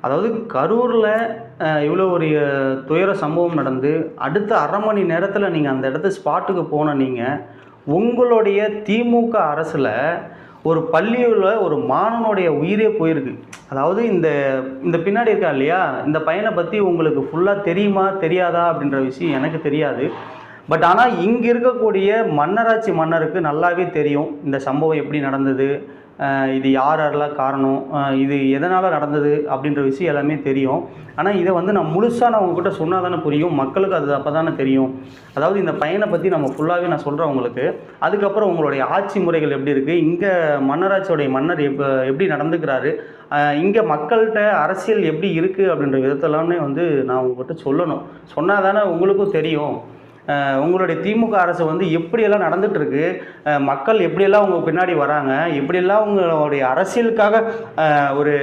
அதாவது கரூரில் இவ்வளோ ஒரு துயர சம்பவம் நடந்து அடுத்த அரை மணி நேரத்தில் நீங்கள் அந்த இடத்து ஸ்பாட்டுக்கு போன நீங்கள் உங்களுடைய திமுக அரசில் ஒரு பள்ளியில் ஒரு மாணவனுடைய உயிரே போயிருக்கு. அதாவது இந்த இந்த பின்னாடி இருக்கா இல்லையா, இந்த பையனை பற்றி உங்களுக்கு ஃபுல்லாக தெரியுமா தெரியாதா அப்படின்ற விஷயம் எனக்கு தெரியாது. பட் ஆனால் இங்கே இருக்கக்கூடிய மன்னராட்சி மன்னருக்கு நல்லாவே தெரியும் இந்த சம்பவம் எப்படி நடந்தது, இது யார் யாரெல்லாம் காரணம், இது எதனால் நடந்தது அப்படின்ற விஷயம் எல்லாமே தெரியும். ஆனால் இதை வந்து நான் முழுசாக உங்ககிட்ட சொன்னால் தானே புரியும், மக்களுக்கு அது அப்போ தானே தெரியும். அதாவது இந்த பையனை பற்றி நம்ம ஃபுல்லாகவே நான் சொல்கிறேன் உங்களுக்கு. அதுக்கப்புறம் உங்களுடைய ஆட்சி முறைகள் எப்படி இருக்குது, இங்கே மன்னராட்சியோடைய மன்னர் எப்படி நடந்துக்கிறாரு, இங்கே மக்கள்கிட்ட அரசியல் எப்படி இருக்குது அப்படின்ற விதத்தெல்லாமே வந்து நான் உங்கள்கிட்ட சொல்லணும். சொன்னால் தானே உங்களுக்கும் தெரியும் உங்களுடைய திமுக அரசு வந்து எப்படியெல்லாம் நடந்துகிட்ருக்கு, மக்கள் எப்படியெல்லாம் உங்கள் பின்னாடி வராங்க, எப்படியெல்லாம் உங்களுடைய அரசியலுக்காக ஒரு